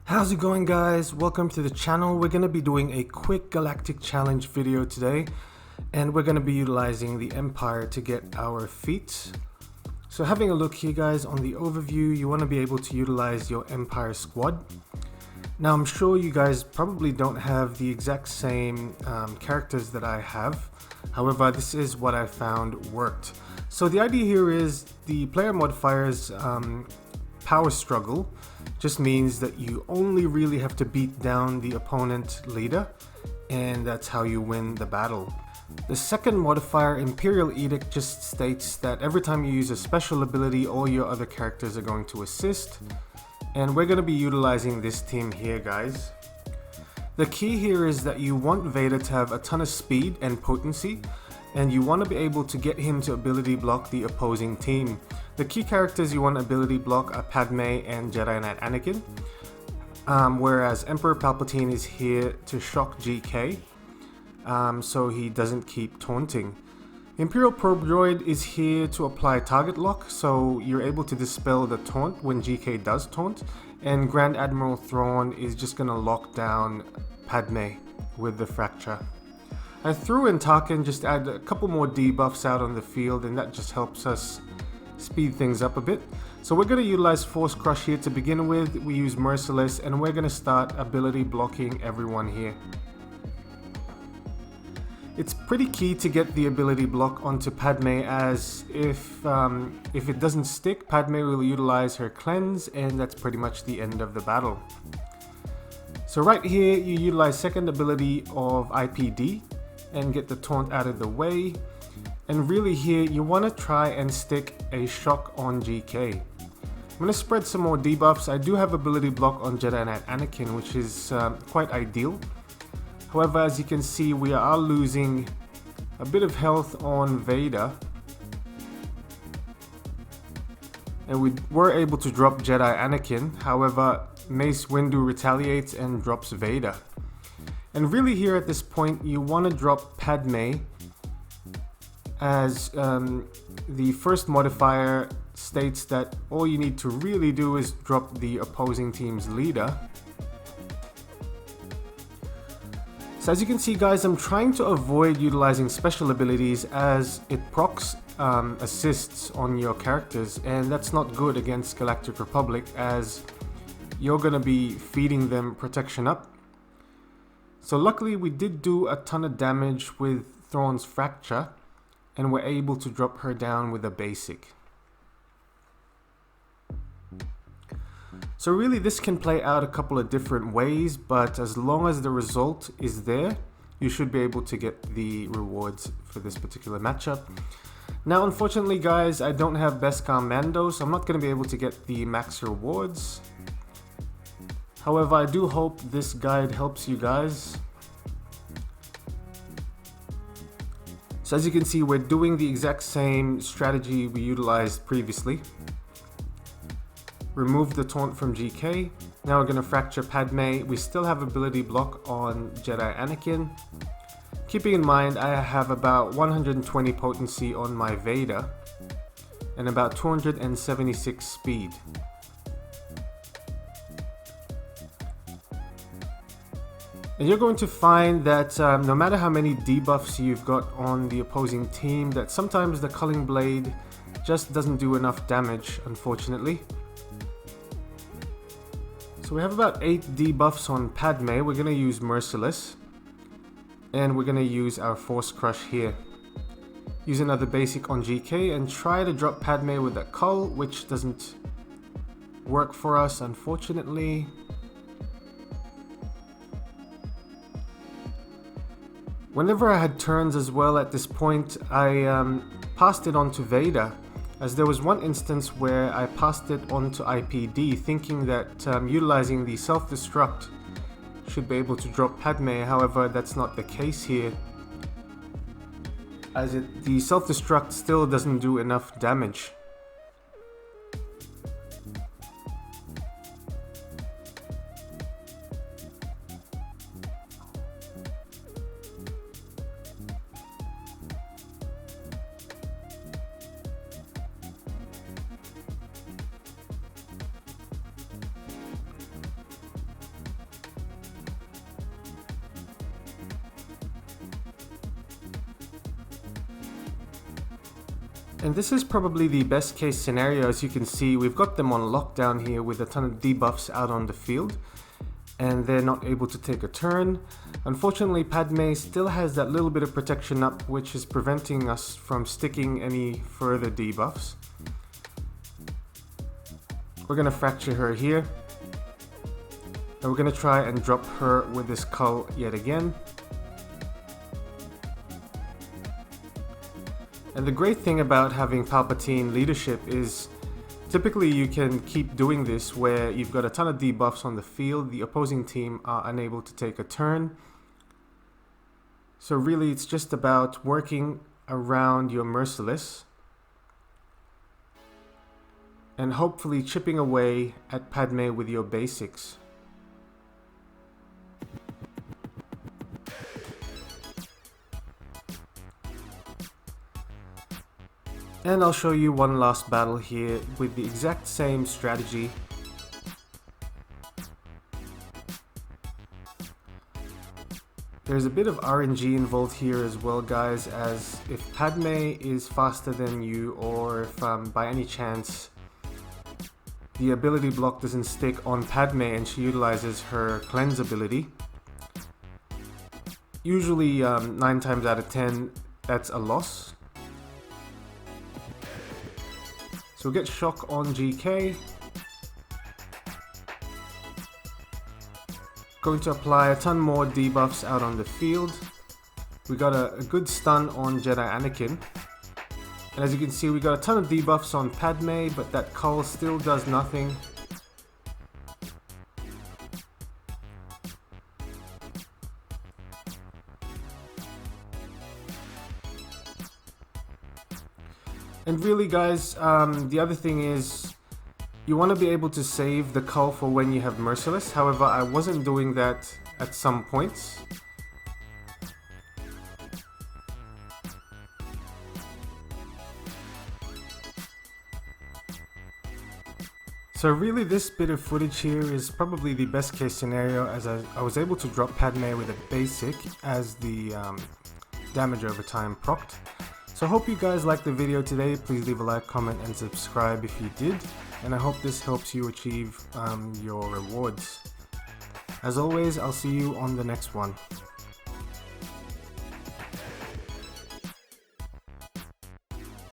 How's it going, guys? Welcome to the channel. We're going to be doing a quick Galactic challenge video today, and we're going to be utilizing the Empire to get our feats. So having a look here, guys, on the overview, you want to be able to utilize your Empire squad. Now I'm sure you guys probably don't have the exact same characters that I have. However, this is what I found worked. So the idea here is the player modifiers power struggle just means that you only really have to beat down the opponent leader, and that's how you win the battle. The second modifier, Imperial Edict, just states that every time you use a special ability, all your other characters are going to assist, and we're going to be utilizing this team here, guys. The key here is that you want Vader to have a ton of speed and potency, and you want to be able to get him to ability block the opposing team. The key characters you want ability block are Padme and Jedi Knight Anakin, whereas Emperor Palpatine is here to shock GK, so he doesn't keep taunting. Imperial Probe Droid is here to apply target lock, so you're able to dispel the taunt when GK does taunt, and Grand Admiral Thrawn is just going to lock down Padme with the fracture. I threw in Tarkin just to add a couple more debuffs out on the field, and that just helps us speed things up a bit. So we're going to utilize Force Crush here to begin with. We use Merciless, and we're going to start ability blocking everyone here. It's pretty key to get the ability block onto Padme, as if it doesn't stick, Padme will utilize her cleanse, and that's pretty much the end of the battle. So right here you utilize second ability of IPD and get the taunt out of the way, and really here you want to try and stick a shock on GK. I'm going to spread some more debuffs. I do have ability block on Jedi Knight Anakin, which is quite ideal. However, as you can see, we are losing a bit of health on Vader, and we were able to drop Jedi Anakin. However, Mace Windu retaliates and drops Vader. And really here at this point you want to drop Padme, as the first modifier states that all you need to really do is drop the opposing team's leader. So as you can see, guys, I'm trying to avoid utilizing special abilities as it procs assists on your characters, and that's not good against Galactic Republic, as you're going to be feeding them protection up. So luckily we did do a ton of damage with Thrawn's fracture, and we're able to drop her down with a basic. So really this can play out a couple of different ways, but as long as the result is there, you should be able to get the rewards for this particular matchup. Now unfortunately, guys, I don't have Beskar Mando, so I'm not going to be able to get the max rewards. However, I do hope this guide helps you guys. So as you can see, we're doing the exact same strategy we utilized previously. Remove the taunt from GK. Now we're going to fracture Padme. We still have ability block on Jedi Anakin. Keeping in mind, I have about 120 potency on my Vader and about 276 speed. And you're going to find that no matter how many debuffs you've got on the opposing team, that sometimes the Culling Blade just doesn't do enough damage, unfortunately. So we have about 8 debuffs on Padme. We're going to use Merciless, and we're going to use our Force Crush here. Use another basic on GK and try to drop Padme with that Cull, which doesn't work for us, unfortunately. Whenever I had turns as well at this point, I passed it on to Vader, as there was one instance where I passed it on to IPD thinking that utilizing the self-destruct should be able to drop Padme. However, that's not the case here, as the self-destruct still doesn't do enough damage. And this is probably the best case scenario. As you can see, we've got them on lockdown here with a ton of debuffs out on the field, and they're not able to take a turn. Unfortunately, Padme still has that little bit of protection up, which is preventing us from sticking any further debuffs. We're gonna fracture her here, and we're gonna try and drop her with this cull yet again. And the great thing about having Palpatine leadership is typically you can keep doing this where you've got a ton of debuffs on the field, the opposing team are unable to take a turn. So really it's just about working around your Merciless and hopefully chipping away at Padme with your basics. And I'll show you one last battle here with the exact same strategy. There's a bit of RNG involved here as well, guys, as if Padme is faster than you, or if by any chance the ability block doesn't stick on Padme and she utilizes her cleanse ability, usually 9 times out of 10 that's a loss. So we'll get shock on GK. Going to apply a ton more debuffs out on the field. We got a good stun on Jedi Anakin. And as you can see, we got a ton of debuffs on Padme, but that cull still does nothing. And really, guys, the other thing is you want to be able to save the cull for when you have Merciless. However, I wasn't doing that at some points. So really this bit of footage here is probably the best case scenario, as I was able to drop Padme with a basic as the damage over time procced. So I hope you guys liked the video today. Please leave a like, comment and subscribe if you did. And I hope this helps you achieve your rewards. As always, I'll see you on the next one.